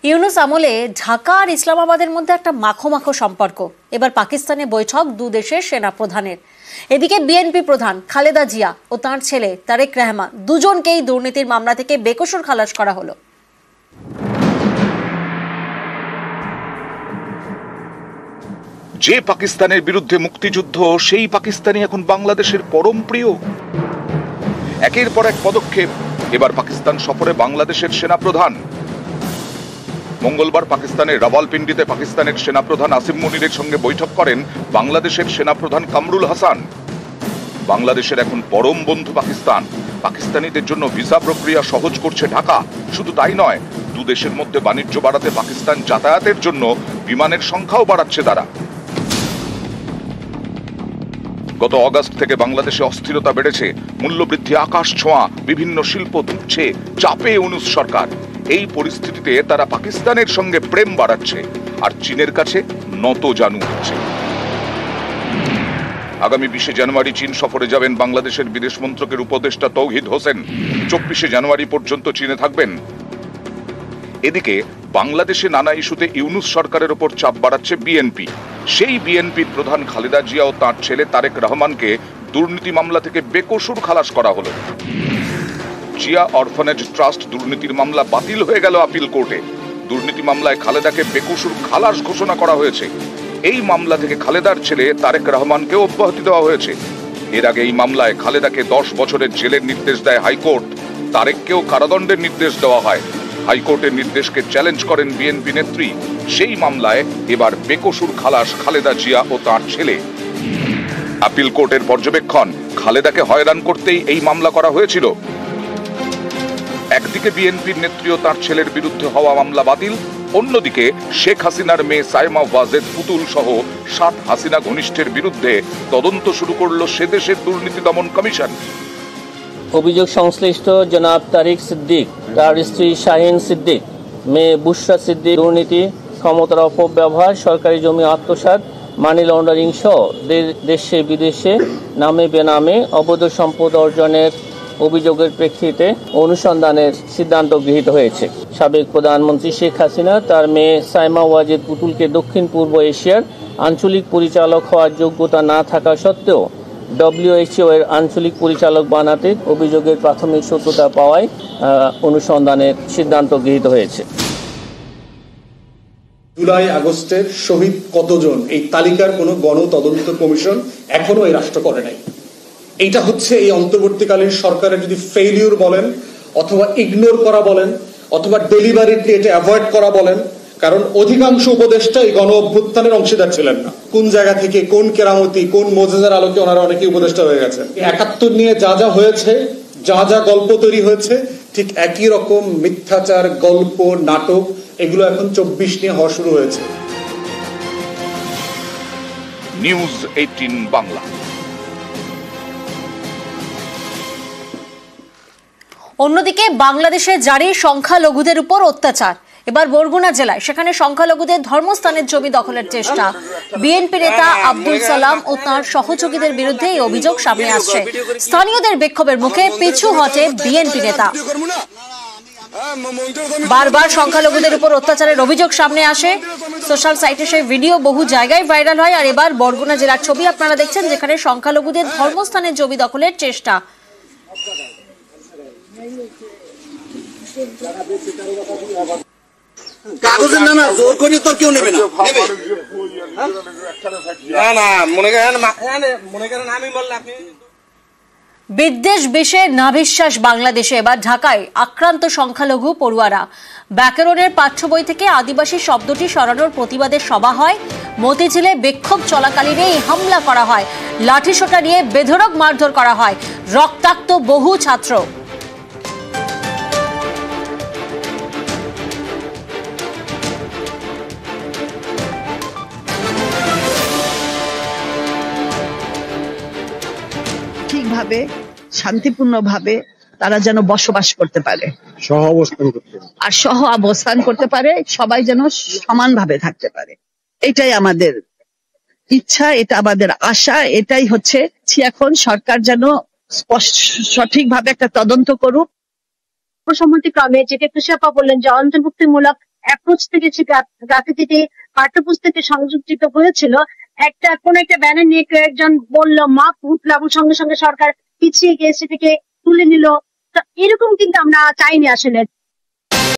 ইউনুস আমলে ঢাকা আর ইসলামাবাদের মধ্যে একটা মাখো মাখো সম্পর্ক। এবার পাকিস্তানে বৈঠক দু দেশের সেনা প্রধানের। এদিকে বিএনপি প্রধান খালেদা জিয়া ও তাঁর ছেলে তারেক রহমান দুজনকেই দুর্নীতির মামলা থেকে বেকসুর খালাস করা হলো। যে পাকিস্তানের বিরুদ্ধে মুক্তিযুদ্ধ, সেই পাকিস্তানি এখন বাংলাদেশের পরম প্রিয়। একের পর এক পদক্ষেপ। এবার পাকিস্তান সফরে বাংলাদেশের সেনাপ্রধান। মঙ্গলবার পাকিস্তানের রাওয়ালপিন্ডিতে পাকিস্তানের সেনাপ্রধান আসিম মুনিরের সঙ্গে বৈঠক করেন বাংলাদেশের সেনাপ্রধান কামরুল হাসান। বাংলাদেশের এখন পরম বন্ধু পাকিস্তান। পাকিস্তানিদের জন্য ভিসা প্রক্রিয়া সহজ করছে ঢাকা। শুধু তাই নয়, দু দেশের মধ্যে বাণিজ্য বাড়াতে পাকিস্তান যাতায়াতের জন্য বিমানের সংখ্যাও বাড়াচ্ছে তারা। গত অগাস্ট থেকে বাংলাদেশে অস্থিরতা বেড়েছে, মূল্যবৃদ্ধি আকাশ ছোঁয়া, বিভিন্ন শিল্প ধুঁকছে, চাপে ইউনূস সরকার। এই পরিস্থিতিতে তারা পাকিস্তানের সঙ্গে প্রেম বাড়াচ্ছে আর চীনের কাছে নতজানু হচ্ছে। আগামী 20 জানুয়ারি চীন সফরে যাবেন বাংলাদেশের বিদেশ মন্ত্রকের উপদেষ্টা তৌহিদ হোসেন। 24 জানুয়ারি পর্যন্ত চীনে থাকবেন। এদিকে বাংলাদেশে নানা ইস্যুতে ইউনূস সরকারের উপর চাপ বাড়াচ্ছে বিএনপি। সেই বিএনপির প্রধান খালেদা জিয়া ও তাঁর ছেলে তারেক রহমানকে দুর্নীতি মামলা থেকে বেকসুর খালাস করা হলো। জিয়া অরফানেজ ট্রাস্ট দুর্নীতির মামলা বাতিল হয়ে গেল আপিল কোর্টে। দুর্নীতি মামলায় খালেদাকে বেকসুর খালাস ঘোষণা করা হয়েছে। এই মামলা থেকে খালেদার ছেলে তারেক রহমানকে অব্যাহতি দেওয়া হয়েছে। এর আগে এই মামলায় খালেদাকে 10 বছরের জেলের নির্দেশ দেয় হাইকোর্ট। তারেককেও কারাদণ্ডের নির্দেশ দেওয়া হয়। হাইকোর্টের নির্দেশকে চ্যালেঞ্জ করেন বিএনপি নেত্রী। সেই মামলায় এবার বেকসুর খালাস খালেদা জিয়া ও তাঁর ছেলে। আপিল কোর্টের পর্যবেক্ষণ, খালেদাকে হয়রান করতেই এই মামলা করা হয়েছিল। একদিকে বিএনপির নেত্রী ও তাঁর ছেলের বিরুদ্ধে হওয়া মামলা বাতিল, অন্যদিকে শেখ হাসিনার মেয়ে সাইমা ওয়াজেদ পুতুল সহ 7 হাসিনা ঘনিষ্ঠের বিরুদ্ধে তদন্ত শুরু করলো সে দেশের দুর্নীতি দমন কমিশন। অভিযোগ সংশ্লিষ্ট জনাব তারিক সিদ্দিক, তার স্ত্রী শাহিন সিদ্দিক, মেয়ে বুশরা সিদ্দিক দুর্নীতি, ক্ষমতার অপব্যবহার, সরকারি জমি আত্মসাৎ, মানি লন্ডারিং সহ দেশে বিদেশে নামে বেনামে অবৈধ সম্পদ অর্জনের অভিযোগের প্রেক্ষিতে অনুসন্ধানের সিদ্ধান্ত গৃহীত হয়েছে। সাবেক প্রধানমন্ত্রী শেখ হাসিনা তার মেয়ে সাইমা ওয়াজেদ পুতুলকে দক্ষিণ পূর্ব এশিয়ার আঞ্চলিক পরিচালক হওয়ার যোগ্যতা না থাকা সত্ত্বেও WHO এর আঞ্চলিক পরিচালক বানাতে অভিযোগের প্রাথমিক সত্যতা পাওয়ায় অনুসন্ধানের সিদ্ধান্ত গৃহীত হয়েছে। জুলাই আগস্টের শহীদ কতজন, এই তালিকার কোনো গণ তদন্ত কমিশন এখনো এই রাষ্ট্র করে নাই। এইটা হচ্ছে এই অন্তর্বর্তীকালীন সরকারের যদি ফেইলিউর বলেন, অথবা ইগনোর করা বলেন, অথবা ডেলিভারিটলি এটা অ্যাভয়েড করা বলেন। কারণ অধিকাংশ উপদেষ্টা এই গণ অভ্যুত্থানের অংশীদার ছিলেন না। কোন জায়গা থেকে, কোন কেরামতি, কোন মোজেজার আলোকে ওনারা অনেকেই উপদেষ্টা হয়ে গেছেন। 71 নিয়ে যা যা হয়েছে, যা যা গল্প তৈরি হয়েছে, ঠিক একই রকম মিথ্যাচার, গল্প, নাটক, এগুলো এখন 24 নিয়ে হওয়া শুরু হয়েছে। নিউজ 18 বাংলা। অন্যদিকে বাংলাদেশে জারি সংখ্যালঘুদের উপর অত্যাচার। এবার বরগুনা জেলায় সেখানে সংখ্যালঘুদের ধর্মস্থানের জমি দখলের চেষ্টা। বিএনপি নেতা আব্দুল সালাম ও তাঁর সহযোগীদের বিরুদ্ধে এই অভিযোগ সামনে আসছে। স্থানীয়দের বিক্ষোভের মুখে পিছু হটে বিএনপি নেতা। বারবার সংখ্যালঘুদের উপর অত্যাচারের অভিযোগ সামনে আসে। সোশ্যাল সাইটে সেই ভিডিও বহু জায়গায় ভাইরাল হয়। আর এবার বরগুনা জেলার ছবি আপনারা দেখছেন, যেখানে সংখ্যালঘুদের ধর্মস্থানের জমি দখলের চেষ্টা। কাগজের না জোর করে তো কেউ নেবে না। বিদ্বেষ বিষে নাভিশ্বাস বাংলাদেশে। এবার ঢাকায় আক্রান্ত সংখ্যালঘু পড়ুয়ারা। ব্যাকরণের পাঠ্য বই থেকে আদিবাসী শব্দটি সরানোর প্রতিবাদে সভা হয়। মতিঝিলে বিক্ষোভ চলাকালীন এই হামলা করা হয়। লাঠিসোঁটা নিয়ে বেধড়ক মারধর করা হয়। রক্তাক্ত বহু ছাত্র। ঠিকভাবে, শান্তিপূর্ণভাবে তারা যেন বসবাস করতে পারে, আর সহ অবস্থান করতে পারে, সবাই যেন সমানভাবে থাকতে পারে। এটাই আমাদের ইচ্ছা, এটা আমাদের আশা। এটাই হচ্ছে এখন সরকার যেন সঠিকভাবে একটা তদন্ত করুক। সম্মতিক্রমে যেটি তুষাপা বললেন যে অন্তর্ভুক্তিমূলক অ্যাপ্রোচ থেকে গ্রাফিতিতে পাঠ্যপুস্তকে সংযুক্ত হয়েছিল, কোন একটা ব্যানার নিয়ে কেউ একজন বললো মাপ উঠলো এবং সঙ্গে সঙ্গে সরকার পিছিয়ে গিয়ে সেটাকে তুলে নিল। তো এরকম কিন্তু আমরা চাইনি আসলে।